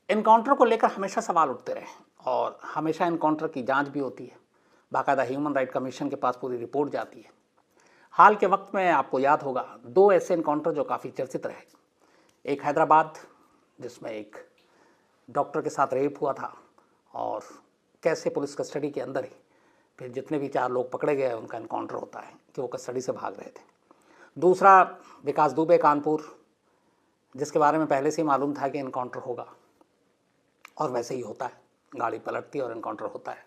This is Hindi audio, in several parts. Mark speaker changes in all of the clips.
Speaker 1: इनकाउंटर को लेकर हमेशा सवाल उठते रहे और हमेशा इनकाउंटर की जांच भी होती है, बाकायदा ह्यूमन राइट कमीशन के पास पूरी रिपोर्ट जाती है। हाल के वक्त में आपको याद होगा 2 ऐसे इनकाउंटर जो काफ़ी चर्चित रहे। एक हैदराबाद जिसमें एक डॉक्टर के साथ रेप हुआ था और कैसे पुलिस कस्टडी के अंदर ही फिर जितने भी 4 लोग पकड़े गए उनका इनकाउंटर होता है कि वो कस्टडी से भाग रहे थे। दूसरा विकास दुबे कानपुर, जिसके बारे में पहले से ही मालूम था कि इनकाउंटर होगा और वैसे ही होता है, गाड़ी पलटती है और इनकाउंटर होता है।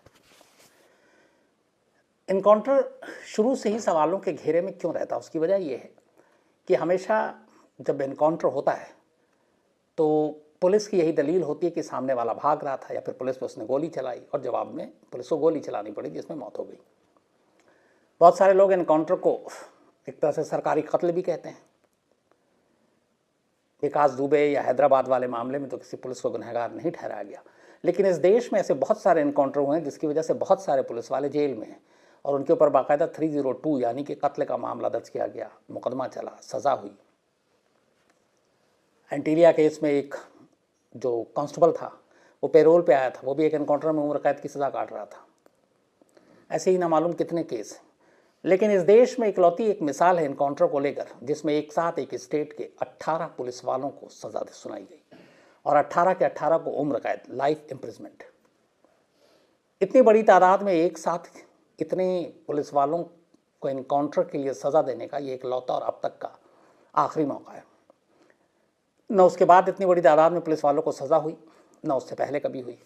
Speaker 1: इनकाउंटर शुरू से ही सवालों के घेरे में क्यों रहता है, उसकी वजह यह है कि हमेशा जब इनकाउंटर होता है तो पुलिस की यही दलील होती है कि सामने वाला भाग रहा था या फिर पुलिस पे उसने गोली चलाई और जवाब में पुलिस को गोली चलानी पड़ी जिसमें मौत हो गई। बहुत सारे लोग इनकाउंटर को एक तरह से सरकारी कत्ल भी कहते हैं। विकास दुबे या हैदराबाद वाले मामले में तो किसी पुलिस को गुनहगार नहीं ठहराया गया, लेकिन इस देश में ऐसे बहुत सारे इनकाउंटर हुए हैं जिसकी वजह से बहुत सारे पुलिस वाले जेल में हैं और उनके ऊपर बाकायदा 302 यानी कि कत्ल का मामला दर्ज किया गया, मुकदमा चला, सज़ा हुई। एंटीरिया केस में एक जो कांस्टेबल था वो पेरोल पे आया था, वो भी एक इनकाउंटर में उम्र कैद की सज़ा काट रहा था। ऐसे ही ना मालूम कितने केस हैं। लेकिन इस देश में इकलौती एक मिसाल है इनकाउंटर को लेकर जिसमें एक साथ एक स्टेट के 18 पुलिस वालों को सज़ा सुनाई गई और 18 के 18 को उम्र कैद, लाइफ इम्प्रिजमेंट। इतनी बड़ी तादाद में एक साथ इतने पुलिस वालों को इनकाउंटर के लिए सज़ा देने का ये इकलौता और अब तक का आखिरी मौका है। न उसके बाद इतनी बड़ी तादाद में पुलिस वालों को सज़ा हुई, न उससे पहले कभी हुई,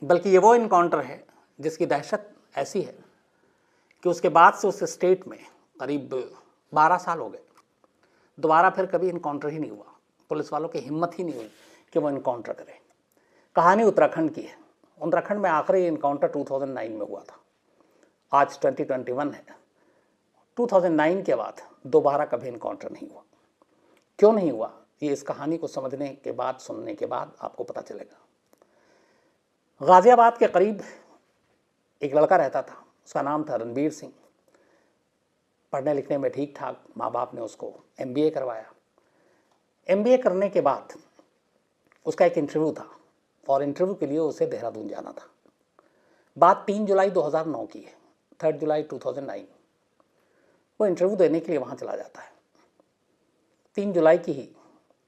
Speaker 1: बल्कि ये वो इनकाउंटर है जिसकी दहशत ऐसी है कि उसके बाद से उस स्टेट में करीब 12 साल हो गए, दोबारा फिर कभी इनकाउंटर ही नहीं हुआ। पुलिस वालों की हिम्मत ही नहीं हुई कि वो इनकाउंटर करें। कहानी उत्तराखंड की है। उत्तराखंड में आखिरी इनकाउंटर 2009 में हुआ था, आज 2021 है। 2009 के बाद दोबारा कभी इनकाउंटर नहीं हुआ। क्यों नहीं हुआ, ये इस कहानी को समझने के बाद, सुनने के बाद आपको पता चलेगा। गाजियाबाद के करीब एक लड़का रहता था, उसका नाम था रणबीर सिंह। पढ़ने लिखने में ठीक ठाक, माँ बाप ने उसको MBA करवाया। MBA करने के बाद उसका एक इंटरव्यू था और इंटरव्यू के लिए उसे देहरादून जाना था। बात 3 जुलाई 2009 की है, 3 जुलाई 2009। वो इंटरव्यू देने के लिए वहाँ चला जाता है। 3 जुलाई की ही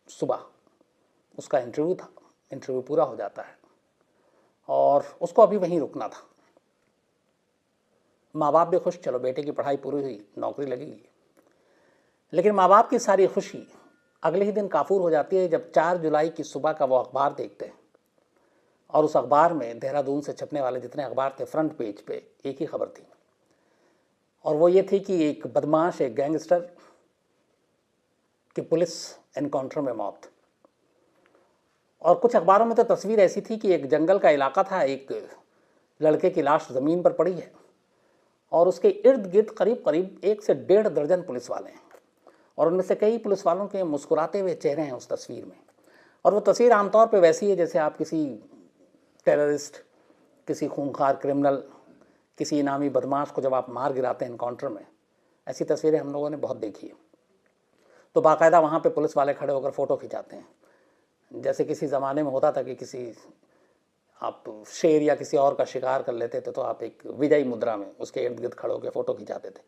Speaker 1: सुबह उसका इंटरव्यू था। इंटरव्यू पूरा हो जाता है और उसको अभी वहीं रुकना था। माँ बाप भी खुश, चलो बेटे की पढ़ाई पूरी हुई, नौकरी लगेगी। लेकिन माँ बाप की सारी खुशी अगले ही दिन काफूर हो जाती है जब 4 जुलाई की सुबह का वो अखबार देखते हैं और उस अखबार में देहरादून से छपने वाले जितने अखबार थे, फ्रंट पेज पे एक ही खबर थी और वो ये थी कि एक बदमाश, एक गैंगस्टर की पुलिस एनकाउंटर में मौत। और कुछ अखबारों में तो तस्वीर ऐसी थी कि एक जंगल का इलाका था, एक लड़के की लाश ज़मीन पर पड़ी है और उसके इर्द गिर्द करीब करीब 1 से 1.5 दर्जन पुलिस वाले हैं और उनमें से कई पुलिस वालों के मुस्कुराते हुए चेहरे हैं उस तस्वीर में। और वो तस्वीर आमतौर पे वैसी है जैसे आप किसी टेररिस्ट, किसी खूंखार क्रिमिनल, किसी इनामी बदमाश को जब आप मार गिराते हैं एनकाउंटर में, ऐसी तस्वीरें हम लोगों ने बहुत देखी है। तो बाकायदा वहाँ पे पुलिस वाले खड़े होकर फ़ोटो खिंचाते हैं, जैसे किसी ज़माने में होता था कि किसी आप शेर या किसी और का शिकार कर लेते थे तो आप एक विजयी मुद्रा में उसके इर्द गिर्द खड़े होकर फ़ोटो खिंचाते थे।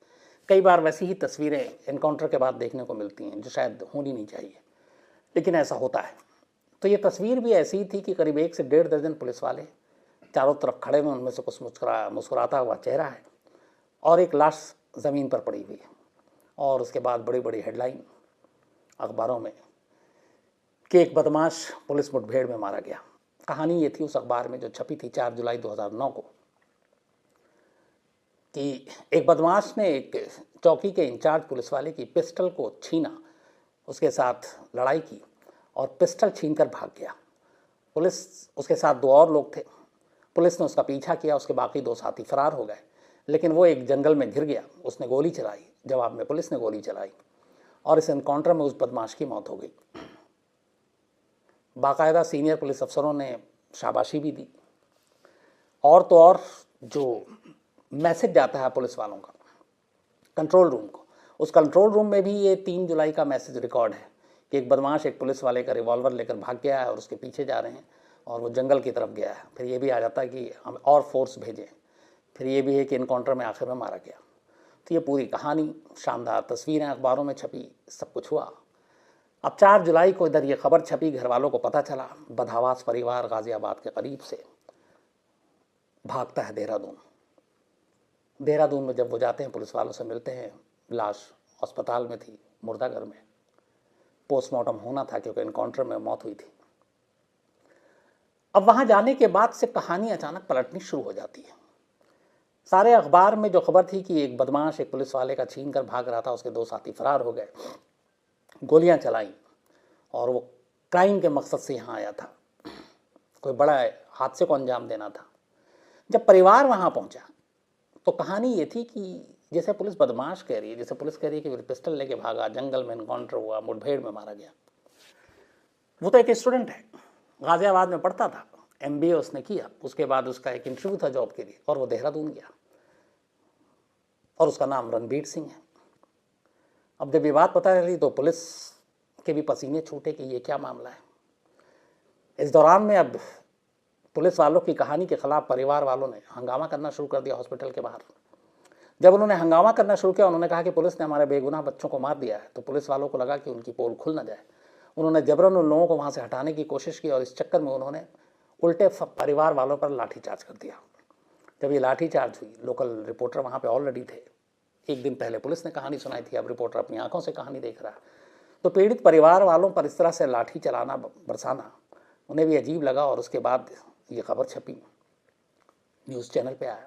Speaker 1: कई बार वैसी ही तस्वीरें एनकाउंटर के बाद देखने को मिलती हैं जो शायद होनी नहीं चाहिए, लेकिन ऐसा होता है। तो ये तस्वीर भी ऐसी ही थी कि करीब 1 से 1.5 दर्जन पुलिस वाले चारों तरफ खड़े हुए, उनमें से कुछ मुस्कुराता हुआ चेहरा है और एक लाश ज़मीन पर पड़ी हुई है। और उसके बाद बड़ी बड़ी हेडलाइन अखबारों में कि एक बदमाश पुलिस मुठभेड़ में मारा गया। कहानी ये थी उस अखबार में जो छपी थी 4 जुलाई 2009 को कि एक बदमाश ने एक चौकी के इंचार्ज पुलिस वाले की पिस्टल को छीना, उसके साथ लड़ाई की और पिस्टल छीनकर भाग गया। पुलिस, उसके साथ 2 और लोग थे। पुलिस ने उसका पीछा किया, उसके बाकी 2 साथी फरार हो गए, लेकिन वो एक जंगल में घिर गया। उसने गोली चलाई, जवाब में पुलिस ने गोली चलाई और इस एनकाउंटर में उस बदमाश की मौत हो गई। बाकायदा सीनियर पुलिस अफसरों ने शाबाशी भी दी और तो और जो मैसेज जाता है पुलिस वालों का कंट्रोल रूम को, उस कंट्रोल रूम में भी ये 3 जुलाई का मैसेज रिकॉर्ड है कि एक बदमाश एक पुलिस वाले का रिवॉल्वर लेकर भाग गया है और उसके पीछे जा रहे हैं और वो जंगल की तरफ गया है। फिर ये भी आ जाता है कि हम और फोर्स भेजें। फिर ये भी है कि इनकाउंटर में आखिर में मारा गया। तो ये पूरी कहानी, शानदार तस्वीरें अखबारों में छपी, सब कुछ हुआ। अब 4 जुलाई को इधर ये खबर छपी, घर वालों को पता चला। बदहवास परिवार गाज़ियाबाद के करीब से भागता है देहरादून। देहरादून में जब वो जाते हैं, पुलिस वालों से मिलते हैं, लाश अस्पताल में थी, मुर्दाघर में। पोस्टमार्टम होना था क्योंकि इनकाउंटर में मौत हुई थी। अब वहां जाने के बाद से कहानी अचानक पलटनी शुरू हो जाती है। सारे अखबार में जो खबर थी कि एक बदमाश एक पुलिस वाले का छीन कर भाग रहा था, उसके 2 साथी फरार हो गए, गोलियां चलाई और वो क्राइम के मकसद से यहाँ आया था, कोई बड़ा हादसे को अंजाम देना था। जब परिवार वहां पहुंचा तो कहानी ये थी कि जैसे पुलिस बदमाश कह रही है, जैसे पुलिस कह रही है कि पिस्टल लेके भागा, जंगल में इनकाउंटर हुआ, मुठभेड़ में मारा गया। वो तो एक स्टूडेंट है, गाजियाबाद में पढ़ता था, MBA उसने किया, उसके बाद उसका एक इंटरव्यू था जॉब के लिए और वो देहरादून गया और उसका नाम रणबीर सिंह है। अब जब ये बात पता चली तो पुलिस के भी पसीने छूटे कि ये क्या मामला है। इस दौरान में अब पुलिस वालों की कहानी के खिलाफ परिवार वालों ने हंगामा करना शुरू कर दिया हॉस्पिटल के बाहर। जब उन्होंने हंगामा करना शुरू किया, उन्होंने कहा कि पुलिस ने हमारे बेगुनाह बच्चों को मार दिया है। तो पुलिस वालों को लगा कि उनकी पोल खुल ना जाए। उन्होंने जबरन उन लोगों को वहाँ से हटाने की कोशिश की और इस चक्कर में उन्होंने उल्टे परिवार वालों पर लाठीचार्ज कर दिया। जब ये लाठीचार्ज हुई, लोकल रिपोर्टर वहाँ पे ऑलरेडी थे। एक दिन पहले पुलिस ने कहानी सुनाई थी, अब रिपोर्टर अपनी आंखों से कहानी देख रहा है। तो पीड़ित परिवार वालों पर इस तरह से लाठी चलाना, बरसाना उन्हें भी अजीब लगा और उसके बाद ये खबर छपी, न्यूज़ चैनल पे आया।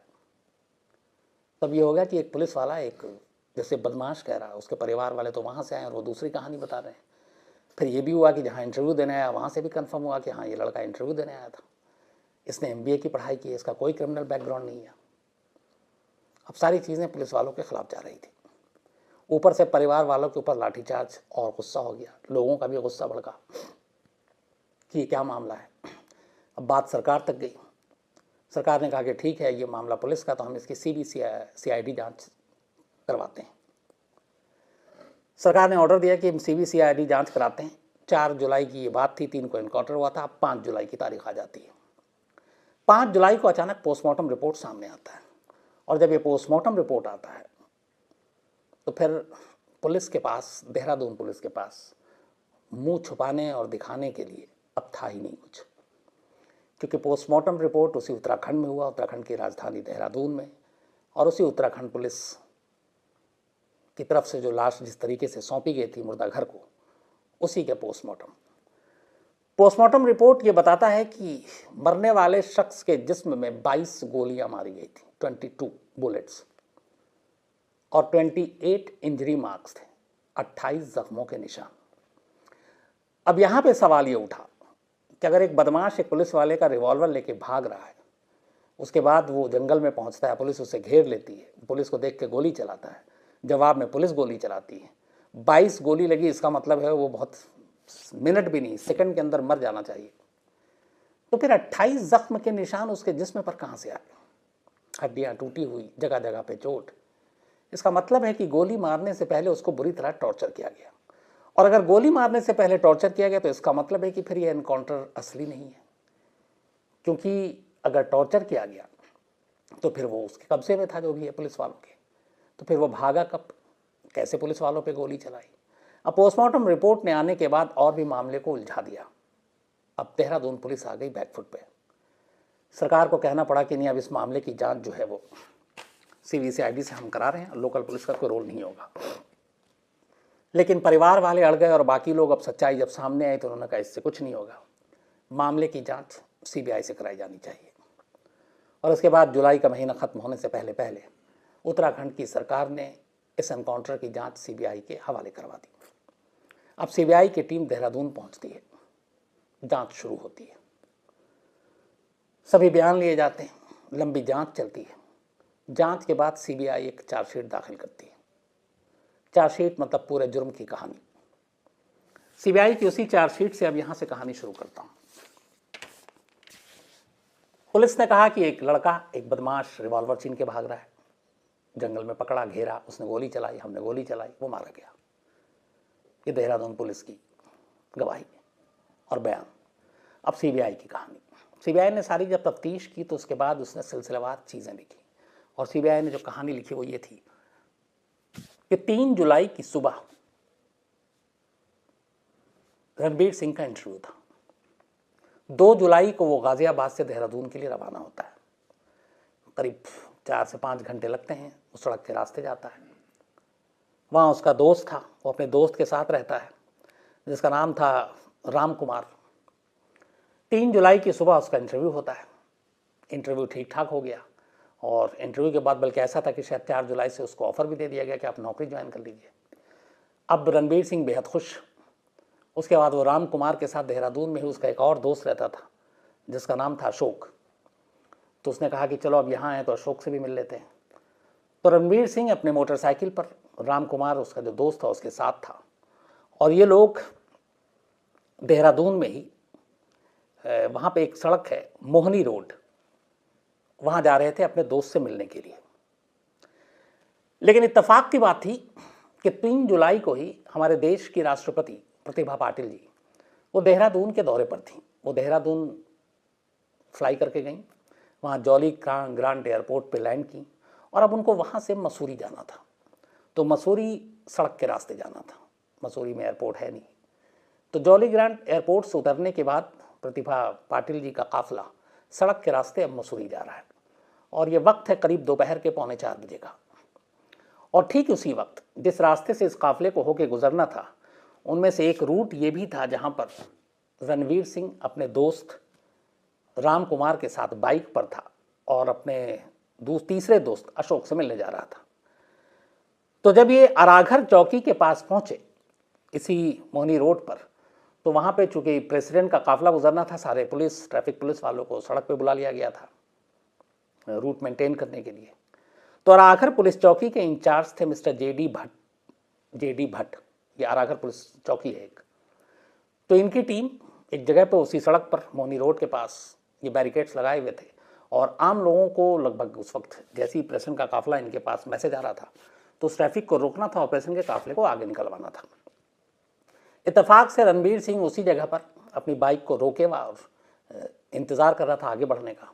Speaker 1: तब ये हो गया कि एक पुलिस वाला, एक जैसे बदमाश कह रहा है, उसके परिवार वाले तो वहाँ से आए और वो दूसरी कहानी बता रहे हैं। फिर ये भी हुआ कि जहाँ इंटरव्यू देने आया वहाँ से भी कंफर्म हुआ कि हाँ, ये लड़का इंटरव्यू देने आया था, इसने MBA की पढ़ाई की है, इसका कोई क्रिमिनल बैकग्राउंड नहीं है। अब सारी चीज़ें पुलिस वालों के खिलाफ जा रही थी। ऊपर से परिवार वालों के ऊपर लाठीचार्ज और गुस्सा हो गया, लोगों का भी गुस्सा भड़का कि ये क्या मामला है। अब बात सरकार तक गई। सरकार ने कहा कि ठीक है, ये मामला पुलिस का, तो हम इसकी CID जांच करवाते हैं। सरकार ने ऑर्डर दिया कि हम CID जांच कराते हैं। 4 जुलाई की ये बात थी, 3 को इनकाउंटर हुआ था। अब 5 जुलाई की तारीख आ जाती है। 5 जुलाई को अचानक पोस्टमार्टम रिपोर्ट सामने आता है और जब ये पोस्टमार्टम रिपोर्ट आता है तो फिर पुलिस के पास, देहरादून पुलिस के पास मुंह छुपाने और दिखाने के लिए अब था ही नहीं कुछ, क्योंकि पोस्टमार्टम रिपोर्ट उसी उत्तराखंड में हुआ, उत्तराखंड की राजधानी देहरादून में, और उसी उत्तराखंड पुलिस की तरफ से जो लाश जिस तरीके से सौंपी गई थी मुर्दाघर को, उसी के पोस्टमार्टम रिपोर्ट ये बताता है कि मरने वाले शख्स के जिस्म में 22 गोलियां मारी गई थी, 22 बुलेट्स, और 28 इंजरी मार्क्स थे, 28 जख्मों के निशान। अब यहां पे सवाल ये उठा कि अगर एक बदमाश एक पुलिस वाले का रिवॉल्वर लेके भाग रहा है, उसके बाद वो जंगल में पहुंचता है, पुलिस उसे घेर लेती है, पुलिस को देख के गोली चलाता है, जवाब में पुलिस गोली चलाती है, 22 गोली लगी, इसका मतलब है वो बहुत मिनट भी नहीं, सेकंड के अंदर मर जाना चाहिए। तो फिर 28 जख्म के निशान उसके जिस्म पर कहां से आ गए? हड्डियां टूटी हुई, जगह जगह पे चोट। इसका मतलब है कि गोली मारने से पहले उसको बुरी तरह टॉर्चर किया गया, और अगर गोली मारने से पहले टॉर्चर किया गया तो इसका मतलब है कि फिर यह एनकाउंटर असली नहीं है, क्योंकि अगर टॉर्चर किया गया तो फिर वो उसके कब्जे में था, जो भी है पुलिस वालों के। तो फिर वो भागा कब, कैसे पुलिस वालों पे गोली चलाई? अब पोस्टमार्टम रिपोर्ट ने आने के बाद और भी मामले को उलझा दिया। अब देहरादून पुलिस आ गई बैकफुट पे। सरकार को कहना पड़ा कि नहीं, अब इस मामले की जांच जो है वो CID से हम करा रहे हैं, लोकल पुलिस का कोई रोल नहीं होगा। लेकिन परिवार वाले अड़ गए और बाकी लोग, अब सच्चाई जब सामने आई तो उन्होंने कहा इससे कुछ नहीं होगा, मामले की जांच CBI से कराई जानी चाहिए। और उसके बाद जुलाई का महीना ख़त्म होने से पहले पहले उत्तराखंड की सरकार ने इस एनकाउंटर की जांच CBI के हवाले करवा दी। अब CBI की टीम देहरादून पहुंचती है, जांच शुरू होती है, सभी बयान लिए जाते हैं, लंबी जांच चलती है। जांच के बाद CBI एक चार्जशीट दाखिल करती है। चार्जशीट मतलब पूरे जुर्म की कहानी। CBI की उसी चार्जशीट से अब यहां से कहानी शुरू करता हूं। पुलिस ने कहा कि एक लड़का, एक बदमाश रिवॉल्वर छीन के भाग रहा है, जंगल में पकड़ा, घेरा, उसने गोली चलाई, हमने गोली चलाई, वो मारा गया। ये देहरादून पुलिस की गवाही और बयान। अब सीबीआई की कहानी। सीबीआई ने सारी जब तफ्तीश की तो उसके बाद उसने सिलसिलेवार चीज़ें लिखी, और सीबीआई ने जो कहानी लिखी वो ये थी कि 3 जुलाई की सुबह रणबीर सिंह का इंटरव्यू था। 2 जुलाई को वो गाजियाबाद से देहरादून के लिए रवाना होता है। करीब 4 से 5 घंटे लगते हैं, उस सड़क के रास्ते जाता है। वहाँ उसका दोस्त था, वो अपने दोस्त के साथ रहता है जिसका नाम था राम कुमार। 3 जुलाई की सुबह उसका इंटरव्यू होता है। इंटरव्यू ठीक ठाक हो गया, और इंटरव्यू के बाद बल्कि ऐसा था कि शायद 4 जुलाई से उसको ऑफर भी दे दिया गया कि आप नौकरी ज्वाइन कर लीजिए। अब रणबीर सिंह बेहद खुश। उसके बाद वो राम कुमार के साथ देहरादून में ही उसका एक और दोस्त रहता था जिसका नाम था अशोक। तो उसने कहा कि चलो अब यहाँ आए तो अशोक से भी मिल लेते हैं। तो रणबीर सिंह अपने मोटरसाइकिल पर, राम कुमार उसका जो दोस्त था उसके साथ था, और ये लोग देहरादून में ही वहाँ पे एक सड़क है मोहनी रोड, वहाँ जा रहे थे अपने दोस्त से मिलने के लिए। लेकिन इत्तेफाक की बात थी कि 3 जुलाई को ही हमारे देश की राष्ट्रपति प्रतिभा पाटिल जी वो देहरादून के दौरे पर थी। वो देहरादून फ्लाई करके गई, वहाँ जॉली ग्रांट एयरपोर्ट पे लैंड की, और अब उनको वहाँ से मसूरी जाना था। तो मसूरी सड़क के रास्ते जाना था, मसूरी में एयरपोर्ट है नहीं। तो जॉली ग्रांट एयरपोर्ट से उतरने के बाद प्रतिभा पाटिल जी का काफिला सड़क के रास्ते अब मसूरी जा रहा है, और ये वक्त है करीब दोपहर के 3:45 बजे का। और ठीक उसी वक्त जिस रास्ते से इस काफिले को होकर गुजरना था, उनमें से एक रूट ये भी था जहाँ पर रणवीर सिंह अपने दोस्त राम कुमार के साथ बाइक पर था और अपने तीसरे दोस्त अशोक से मिलने जा रहा था। तो जब ये अराघर चौकी के पास पहुंचे इसी मोहनी रोड पर, तो वहाँ पे चूंकि प्रेसिडेंट का काफिला गुजरना था, सारे पुलिस ट्रैफिक पुलिस वालों को सड़क पे बुला लिया गया था रूट मेंटेन करने के लिए। तो अराघर पुलिस चौकी के इंचार्ज थे मिस्टर जेडी भट्ट। ये अराघर पुलिस चौकी है एक। तो इनकी टीम एक जगह पर उसी सड़क पर मोहनी रोड के पास ये बैरिकेड्स लगाए हुए थे, और आम लोगों को लगभग उस वक्त जैसे ही प्रेसिडेंट का काफिला इनके पास मैसेज आ रहा था तो उस ट्रैफिक को रोकना था और प्रेसिडेंट के काफिले को आगे निकलवाना था। इत्तेफाक से रणबीर सिंह उसी जगह पर अपनी बाइक को रोके और इंतज़ार कर रहा था आगे बढ़ने का।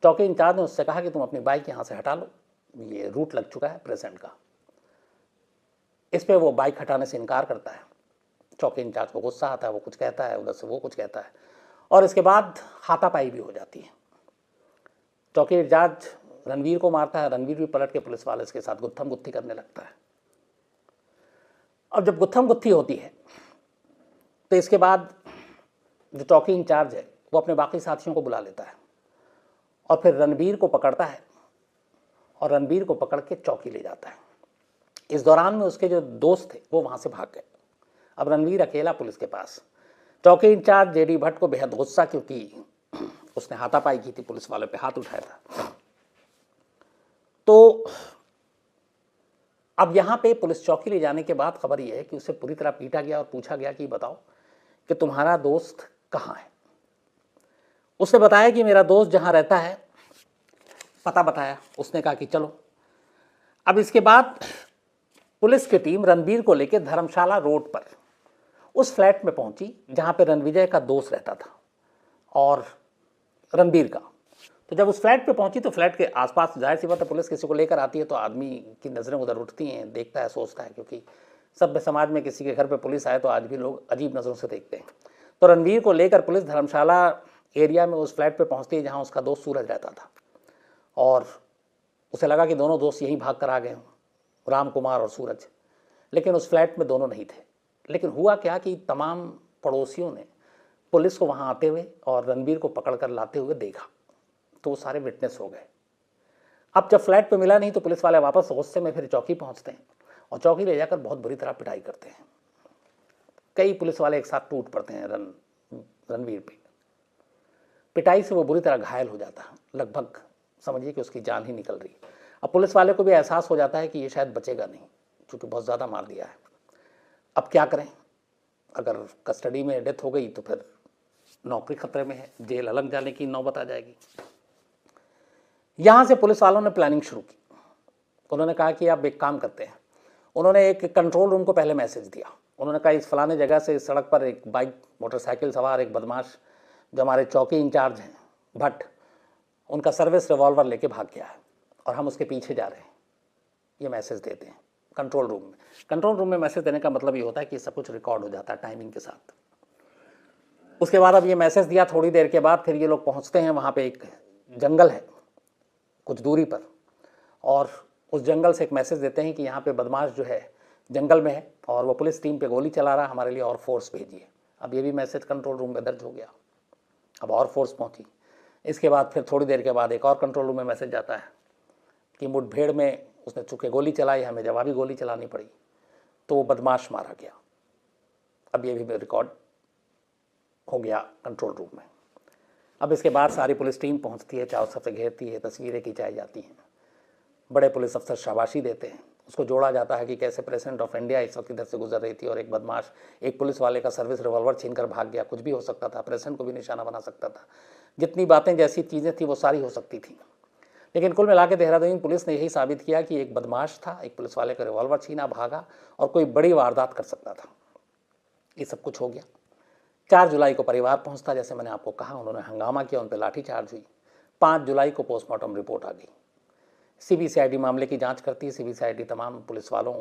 Speaker 1: चौकी इंचार्ज ने उससे कहा कि तुम अपनी बाइक यहाँ से हटा लो, ये रूट लग चुका है प्रेसिडेंट का। इस पर वो बाइक हटाने से इनकार करता है। चौकी इंचार्ज को गुस्सा आता है, वो कुछ कहता है, उधर से वो कुछ कहता है, और इसके बाद हाथापाई भी हो जाती है। चौकी इंचार्ज रणवीर को मारता है, रणवीर भी पलट के पुलिस वाले के साथ गुत्थम गुत्थी करने लगता है। अब जब गुत्थम गुत्थी होती है तो इसके बाद जो चौकी इंचार्ज है वो अपने बाकी साथियों को बुला लेता है और फिर रणबीर को पकड़ता है और रणबीर को पकड़ के चौकी ले जाता है। इस दौरान में उसके जो दोस्त थे वो वहाँ से भाग गए। अब रणबीर अकेला पुलिस के पास। चौकी इंचार्ज जेडी भट्ट को बेहद गुस्सा, क्योंकि उसने हाथापाई की थी, पुलिस वालों पे हाथ उठाया था। तो अब यहाँ पे पुलिस चौकी ले जाने के बाद खबर यह है कि उसे पूरी तरह पीटा गया और पूछा गया कि बताओ कि तुम्हारा दोस्त कहाँ है। उसने बताया कि मेरा दोस्त जहाँ रहता है, पता बताया। उसने कहा कि चलो। अब इसके बाद पुलिस की टीम रणबीर को लेकर धर्मशाला रोड पर उस फ्लैट में पहुंची जहाँ पे रणविजय का दोस्त रहता था और रणबीर का। तो जब उस फ्लैट पे पहुंची तो फ्लैट के आसपास जाहिर सी बात है पुलिस किसी को लेकर आती है तो आदमी की नज़रें उधर उठती हैं, देखता है, सोचता है, क्योंकि सभ्य समाज में किसी के घर पे पुलिस आए तो आज भी लोग अजीब नज़रों से देखते हैं। तो रणबीर को लेकर पुलिस धर्मशाला एरिया में उस फ्लैट पे पहुंचती है जहाँ उसका दोस्त सूरज रहता था, और उसे लगा कि दोनों दोस्त यहीं भाग कर आ गए हों, राम कुमार और सूरज। लेकिन उस फ्लैट में दोनों नहीं थे। लेकिन हुआ क्या कि तमाम पड़ोसियों ने पुलिस को वहाँ आते हुए और रणबीर को पकड़ कर लाते हुए देखा, तो वो सारे विटनेस हो गए। अब जब फ्लैट पे मिला नहीं तो पुलिस वाले वापस गुस्से में फिर चौकी पहुँचते हैं और चौकी ले जाकर बहुत बुरी तरह पिटाई करते हैं। कई पुलिस वाले एक साथ टूट पड़ते हैं रणबीर पे। पिटाई से वो बुरी तरह घायल हो जाता है, लगभग समझिए कि उसकी जान ही निकल रही। अब पुलिस वाले को भी एहसास हो जाता है कि ये शायद बचेगा नहीं, क्योंकि बहुत ज़्यादा मार दिया है। अब क्या करें, अगर कस्टडी में डेथ हो गई तो फिर नौकरी खतरे में है, जेल अलग जाने की नौबत आ जाएगी। यहाँ से पुलिस वालों ने प्लानिंग शुरू की। उन्होंने कहा कि आप एक काम करते हैं, उन्होंने एक कंट्रोल रूम को पहले मैसेज दिया। उन्होंने कहा इस फलाने जगह से इस सड़क पर एक बाइक मोटरसाइकिल सवार एक बदमाश जो हमारे चौकी इंचार्ज हैं भट्ट, उनका सर्विस रिवॉल्वर लेके भाग गया है और हम उसके पीछे जा रहे हैं, ये मैसेज देते हैं कंट्रोल रूम में। कंट्रोल रूम में मैसेज देने का मतलब ये होता है कि सब कुछ रिकॉर्ड हो जाता है टाइमिंग के साथ। उसके बाद अब ये मैसेज दिया, थोड़ी देर के बाद फिर ये लोग पहुंचते हैं, वहाँ पे एक जंगल है कुछ दूरी पर, और उस जंगल से एक मैसेज देते हैं कि यहाँ पे बदमाश जो है जंगल में है और वो पुलिस टीम पे गोली चला रहा है, हमारे लिए और फोर्स भेजिए। अब ये भी मैसेज कंट्रोल रूम में दर्ज हो गया, अब और फोर्स पहुंची। इसके बाद फिर थोड़ी देर के बाद एक और कंट्रोल रूम में मैसेज जाता है कि मुठभेड़ में उसने चूँकि गोली चलाई, हमें जवाबी गोली चलानी पड़ी, तो वो बदमाश मारा गया। अब ये भी रिकॉर्ड हो गया कंट्रोल रूम में। अब इसके बाद सारी पुलिस टीम पहुंचती है, चारों सबसे घेरती है, तस्वीरें खिंचाई जाती हैं, बड़े पुलिस अफसर शाबाशी देते हैं। उसको जोड़ा जाता है कि कैसे प्रेसिडेंट ऑफ इंडिया इस वक्त इधर से गुजर रही थी और एक बदमाश एक पुलिस वाले का सर्विस रिवॉल्वर छीनकर भाग गया। कुछ भी हो सकता था, प्रेसिडेंट को भी निशाना बना सकता था। जितनी बातें जैसी चीज़ें थी वो सारी हो सकती थी, लेकिन कुल मिला के देहरादून पुलिस ने यही साबित किया कि एक बदमाश था, एक पुलिस वाले का रिवॉल्वर छीना, भागा और कोई बड़ी वारदात कर सकता था। ये सब कुछ हो गया। 4 जुलाई को परिवार पहुंचता, जैसे मैंने आपको कहा, उन्होंने हंगामा किया, उन पर लाठीचार्ज हुई। 5 जुलाई को पोस्टमार्टम रिपोर्ट आ गई। सीबीसीआईडी मामले की जांच करती है, सीबीसीआईडी तमाम पुलिस वालों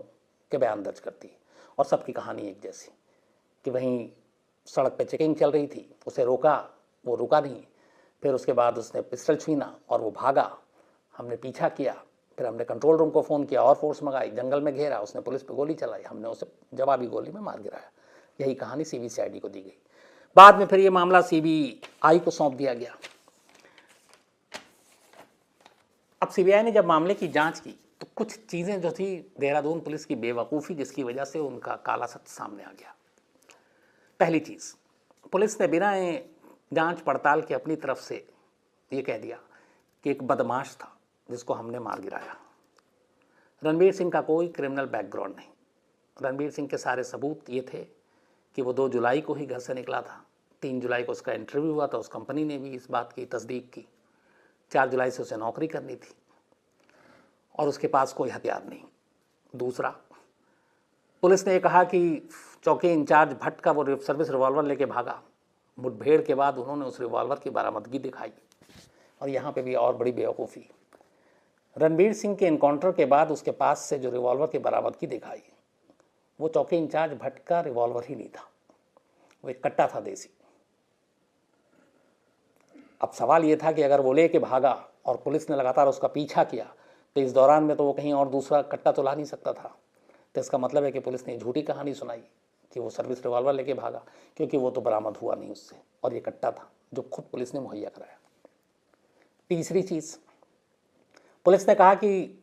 Speaker 1: के बयान दर्ज करती है और सबकी कहानी एक जैसी कि वहीं सड़क पे चेकिंग चल रही थी, उसे रोका, वो रुका नहीं, फिर उसके बाद उसने पिस्टल छीना और वो भागा, हमने पीछा किया, फिर हमने कंट्रोल रूम को फ़ोन किया और फोर्स मंगाई, जंगल में घेरा, उसने पुलिस पे गोली चलाई, हमने उसे जवाबी गोली में मार गिराया। यही कहानी सीबीसीआईडी को दी गई। बाद में फिर ये मामला सीबीआई को सौंप दिया गया। अब सीबीआई ने जब मामले की जांच की तो कुछ चीज़ें जो थी देहरादून पुलिस की बेवकूफ़ी, जिसकी वजह से उनका काला सत्य सामने आ गया। पहली चीज़, पुलिस ने बिना जांच पड़ताल के अपनी तरफ से ये कह दिया कि एक बदमाश था जिसको हमने मार गिराया। रणबीर सिंह का कोई क्रिमिनल बैकग्राउंड नहीं। रणबीर सिंह के सारे सबूत ये थे कि वो 2 जुलाई को ही घर से निकला था, 3 जुलाई को उसका इंटरव्यू हुआ था, उस कंपनी ने भी इस बात की तस्दीक की, 4 जुलाई से उसे नौकरी करनी थी और उसके पास कोई हथियार नहीं। दूसरा, पुलिस ने कहा कि चौकी इंचार्ज भट्ट का वो सर्विस रिवॉल्वर लेके भागा। मुठभेड़ के बाद उन्होंने उस रिवॉल्वर की बरामदगी दिखाई। और यहाँ पे भी और बड़ी बेवकूफ़ी, रणबीर सिंह के इनकाउंटर के बाद उसके पास से जो रिवॉल्वर की बरामदगी दिखाई, वो चौकी इंचार्ज भट्ट का रिवॉल्वर ही नहीं था, वो एक कट्टा था देसी। अब सवाल ये था कि अगर वो लेके भागा और पुलिस ने लगातार उसका पीछा किया तो इस दौरान में तो वो कहीं और दूसरा कट्टा तो ला नहीं सकता था। तो इसका मतलब है कि पुलिस ने झूठी कहानी सुनाई कि वो सर्विस रिवॉल्वर लेके भागा, क्योंकि वो तो बरामद हुआ नहीं उससे, और ये कट्टा था जो खुद पुलिस ने मुहैया कराया। तीसरी चीज़, पुलिस ने कहा कि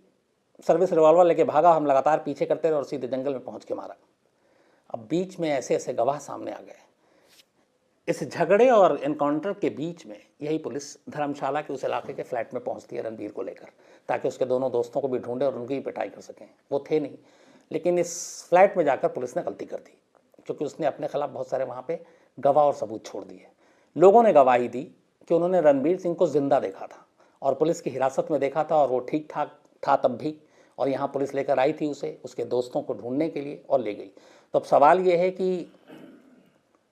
Speaker 1: सर्विस रिवॉल्वर लेके भागा, हम लगातार पीछे करते रहे और सीधे जंगल में पहुंच के मारा। अब बीच में ऐसे ऐसे गवाह सामने आ गए। इस झगड़े और एनकाउंटर के बीच में यही पुलिस धर्मशाला के उस इलाके के फ्लैट में पहुंचती है रणबीर को लेकर, ताकि उसके दोनों दोस्तों को भी ढूंढे और उनकी भी पिटाई कर सकें। वो थे नहीं, लेकिन इस फ्लैट में जाकर पुलिस ने गलती कर दी, क्योंकि उसने अपने खिलाफ बहुत सारे वहाँ पे गवाह और सबूत छोड़ दिए। लोगों ने गवाही दी कि उन्होंने रणबीर सिंह को जिंदा देखा था और पुलिस की हिरासत में देखा था, और वो ठीक ठाक था तब भी, और यहाँ पुलिस लेकर आई थी उसे उसके दोस्तों को ढूंढने के लिए और ले गई। तो अब सवाल ये है कि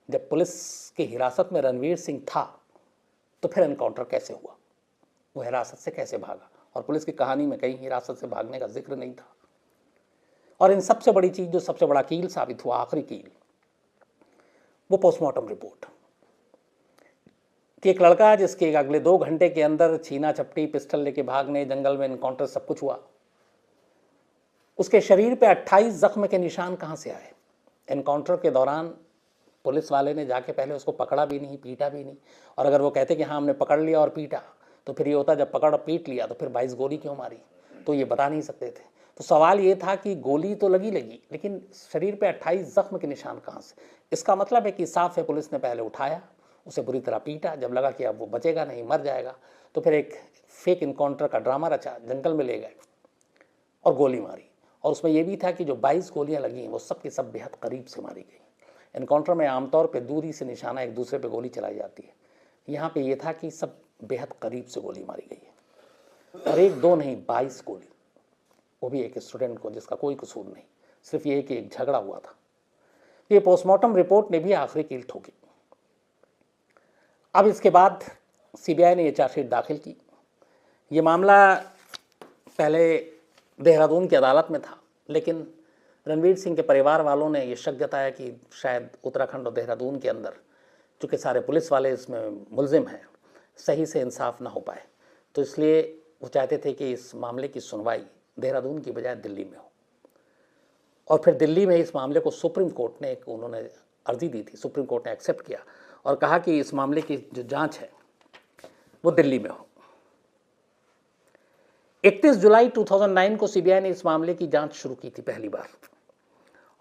Speaker 1: जब पुलिस की हिरासत में रणवीर सिंह था तो फिर एनकाउंटर कैसे हुआ, वो हिरासत से कैसे भागा? और पुलिस की कहानी में कहीं हिरासत से भागने का जिक्र नहीं था। और इन सबसे बड़ी चीज़, जो सबसे बड़ा कील साबित हुआ, आखिरी कील, वो पोस्टमार्टम रिपोर्ट कि एक लड़का जिसके अगले 2 घंटे के अंदर छीना झपटी, पिस्टल लेके भागने, जंगल में एनकाउंटर सब कुछ हुआ, उसके शरीर पे 28 जख्म के निशान कहाँ से आए? एनकाउंटर के दौरान पुलिस वाले ने जाके पहले उसको पकड़ा भी नहीं, पीटा भी नहीं। और अगर वो कहते कि हाँ हमने पकड़ लिया और पीटा, तो फिर ये होता जब पकड़ और पीट लिया तो फिर 22 गोली क्यों मारी, तो ये बता नहीं सकते थे। तो सवाल ये था कि गोली तो लगी, लेकिन शरीर पे 28 जख्म के निशान कहाँ से? इसका मतलब है कि साफ है, पुलिस ने पहले उठाया, उसे बुरी तरह पीटा, जब लगा कि अब वो बचेगा नहीं, मर जाएगा, तो फिर एक फेक इनकाउंटर का ड्रामा रचा, जंगल में ले गए और गोली मारी। और उसमें यह भी था कि जो 22 गोलियां लगी हैं वो सब के सब बेहद करीब से मारी गई। एनकाउंटर में आमतौर पे दूरी से निशाना एक दूसरे पे गोली चलाई जाती है, यहाँ पे ये था कि सब बेहद करीब से गोली मारी गई है, और 1 2 नहीं, 22 गोली, वो भी एक स्टूडेंट को जिसका कोई कसूर नहीं। सिर्फ ये कि एक झगड़ा हुआ था। ये पोस्टमार्टम रिपोर्ट ने भी आखिरी कील ठोकी। अब इसके बाद सीबीआई ने ये चार्जशीट दाखिल की। ये मामला पहले देहरादून की अदालत में था, लेकिन रणवीर सिंह के परिवार वालों ने ये शक जताया कि शायद उत्तराखंड और देहरादून के अंदर चूँकि सारे पुलिस वाले इसमें मुलजिम हैं, सही से इंसाफ ना हो पाए, तो इसलिए वो चाहते थे कि इस मामले की सुनवाई देहरादून की बजाय दिल्ली में हो। और फिर दिल्ली में इस मामले को सुप्रीम कोर्ट ने उन्होंने अर्जी दी थी, सुप्रीम कोर्ट ने एक्सेप्ट किया और कहा कि इस मामले की जो जांच है वो दिल्ली में हो। 31 जुलाई 2009 को सीबीआई ने इस मामले की जांच शुरू की थी पहली बार,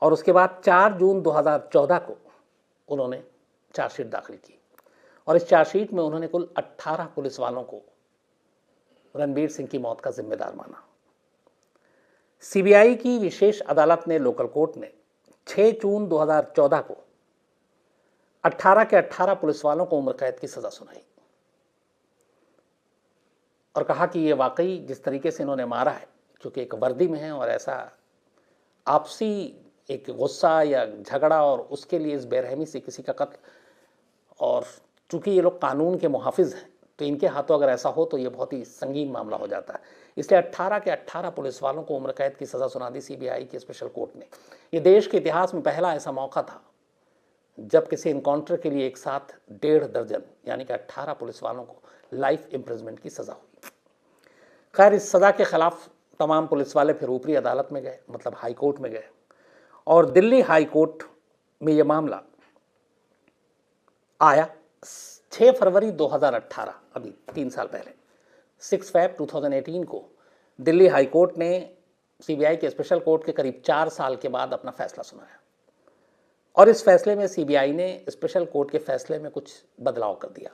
Speaker 1: और उसके बाद 4 जून 2014 को उन्होंने चार्जशीट दाखिल की। और इस चार्जशीट में उन्होंने कुल 18 पुलिस वालों को रणवीर सिंह की मौत का जिम्मेदार माना। सीबीआई की विशेष अदालत ने, लोकल कोर्ट ने 6 जून 2014 को 18 के 18 पुलिस वालों को उम्र कैद की सजा सुनाई और कहा कि ये वाकई जिस तरीके से इन्होंने मारा है, क्योंकि एक वर्दी में है और ऐसा आपसी एक गुस्सा या झगड़ा और उसके लिए इस बेरहमी से किसी का कत्ल, और चूंकि ये लोग कानून के मुहाफिज हैं तो इनके हाथों अगर ऐसा हो तो ये बहुत ही संगीन मामला हो जाता है। इसलिए 18 के 18 पुलिस वालों को उम्र कैद की सज़ा सुना दी सीबीआई की स्पेशल कोर्ट ने। ये देश के इतिहास में पहला ऐसा मौका था जब किसी इनकाउंटर के लिए एक साथ 1.5 दर्जन यानी कि 18 पुलिस वालों को लाइफ इम्प्रिजमेंट की सज़ा हुई। खैर, इस सज़ा के खिलाफ तमाम पुलिस वाले फिर ऊपरी अदालत में गए, मतलब हाई कोर्ट में गए, और दिल्ली हाई कोर्ट में ये मामला आया 6 फरवरी 2018, अभी 3 साल पहले 6 फरवरी 2018 को दिल्ली हाई कोर्ट ने सीबीआई के स्पेशल कोर्ट के करीब 4 साल के बाद अपना फैसला सुनाया। और इस फैसले में सीबीआई ने स्पेशल कोर्ट के फैसले में कुछ बदलाव कर दिया।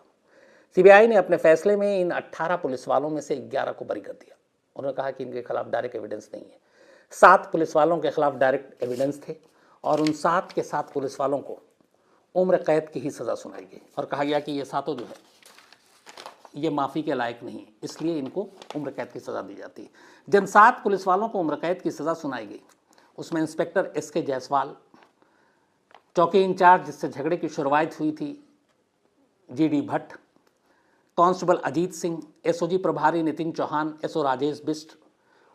Speaker 1: सीबीआई ने अपने फैसले में इन 18 पुलिस वालों में से 11 को बरी कर दिया। उन्होंने कहा कि इनके खिलाफ डायरेक्ट एविडेंस नहीं है। 7 पुलिस वालों के खिलाफ डायरेक्ट एविडेंस थे और उन 7 के 7 पुलिस वालों को उम्र कैद की ही सज़ा सुनाई गई और कहा गया कि ये सातों जो है ये माफ़ी के लायक नहीं है, इसलिए इनको उम्र कैद की सज़ा दी जाती है। जिन 7 पुलिस वालों को उम्र कैद की सज़ा सुनाई गई उसमें इंस्पेक्टर एसके जायसवाल, चौकी इंचार्ज जिससे झगड़े की शुरुआत हुई थी GD Bhatt, constable Ajit Singh, SOG प्रभारी नितिन चौहान, एसओ राजेश बिष्ट,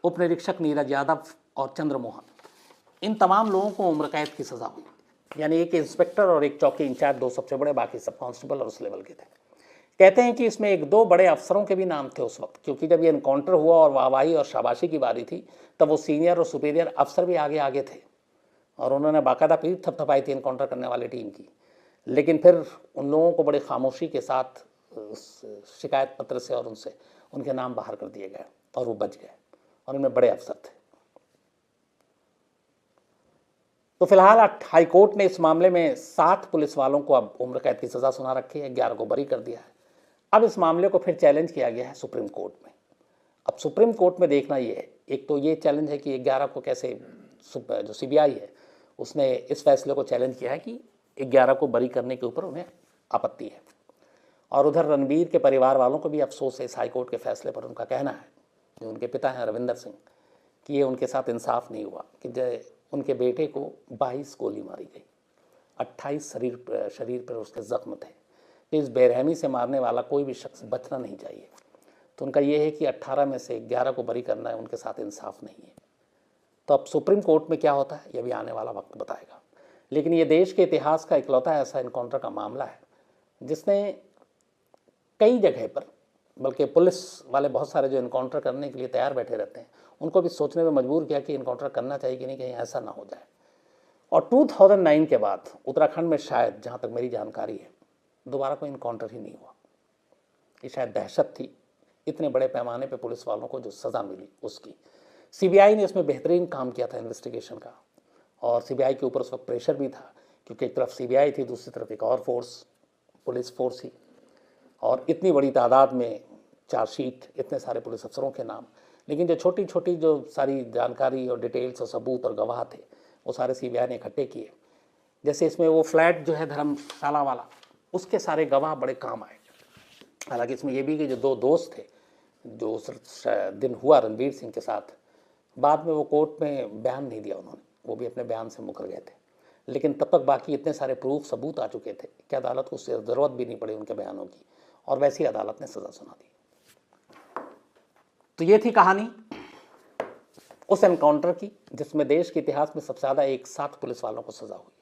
Speaker 1: उप निरीक्षक नीरज यादव और चंद्रमोहन, इन तमाम लोगों को उम्र कैद की सज़ा हुई। यानी एक इंस्पेक्टर और एक चौकी इंचार्ज, 2 सबसे बड़े, बाकी सब कांस्टेबल और उस लेवल के थे। कहते हैं कि इसमें 1-2 बड़े अफसरों के भी नाम थे उस वक्त, क्योंकि जब ये इनकाउंटर हुआ और वाहवाही और शाबाशी की बारी थी तब वो सीनियर और सुपीरियर अफसर भी आगे आगे थे और उन्होंने बाकायदा पीठ थपथपाई थी इनकाउंटर करने वाली टीम की। लेकिन फिर उन लोगों को बड़ी खामोशी के साथ शिकायत पत्र से और उनसे उनके नाम बाहर कर दिए गए और वो बच गए, और उनमें बड़े अफसर थे। तो फिलहाल हाई कोर्ट ने इस मामले में 7 पुलिस वालों को अब उम्र कैद की सज़ा सुना रखी है, 11 को बरी कर दिया है। अब इस मामले को फिर चैलेंज किया गया है सुप्रीम कोर्ट में। अब सुप्रीम कोर्ट में देखना ये है, एक तो ये चैलेंज है कि 11 को कैसे, जो सीबीआई है उसने इस फैसले को चैलेंज किया है कि 11 को बरी करने के ऊपर उन्हें आपत्ति है, और उधर रणवीर के परिवार वालों को भी अफसोस है इस हाईकोर्ट के फैसले पर। उनका कहना है, जो उनके पिता हैं रविंदर सिंह, कि ये उनके साथ इंसाफ नहीं हुआ कि उनके बेटे को 22 गोली मारी गई, 28 शरीर पर उसके जख्म थे। तो इस बेरहमी से मारने वाला कोई भी शख्स बचना नहीं चाहिए। तो उनका ये है कि 18 में से 11 को बरी करना है, उनके साथ इंसाफ नहीं है। तो अब सुप्रीम कोर्ट में क्या होता है ये भी आने वाला वक्त बताएगा। लेकिन ये देश के इतिहास का इकलौता ऐसा इनकाउंटर का मामला है जिसने कई जगह पर, बल्कि पुलिस वाले बहुत सारे जो इनकाउंटर करने के लिए तैयार बैठे रहते हैं, उनको भी सोचने में मजबूर किया कि इनकाउंटर करना चाहिए कि नहीं, कहीं ऐसा ना हो जाए। और 2009 के बाद उत्तराखंड में शायद, जहाँ तक मेरी जानकारी है, दोबारा कोई इनकाउंटर ही नहीं हुआ। ये शायद दहशत थी इतने बड़े पैमाने पे पुलिस वालों को जो सज़ा मिली उसकी। सीबीआई ने इसमें बेहतरीन काम किया था इन्वेस्टिगेशन का, और सीबीआई के ऊपर उस वक्त प्रेशर भी था, क्योंकि एक तरफ सीबीआई थी, दूसरी तरफ एक और फोर्स, पुलिस फोर्स ही, और इतनी बड़ी तादाद में चार्जशीट, इतने सारे पुलिस अफसरों के नाम। लेकिन जो छोटी छोटी जो सारी जानकारी और डिटेल्स और सबूत और गवाह थे वो सारे सीबीआई ने इकट्ठे किए। जैसे इसमें वो फ्लैट जो है धर्मशाला वाला, उसके सारे गवाह बड़े काम आए। हालांकि इसमें ये भी कि जो 2 दोस्त थे जो उस दिन हुआ रणवीर सिंह के साथ, बाद में वो कोर्ट में बयान नहीं दिया उन्होंने, वो भी अपने बयान से मुकर गए थे, लेकिन तब तक बाकी इतने सारे प्रूफ सबूत आ चुके थे कि अदालत को ज़रूरत भी नहीं पड़ी उनके बयानों की, और वैसी अदालत ने सज़ा सुना दी। तो ये थी कहानी उस एनकाउंटर की जिसमें देश के इतिहास में सबसे ज़्यादा एक साथ पुलिस वालों को सज़ा हुई।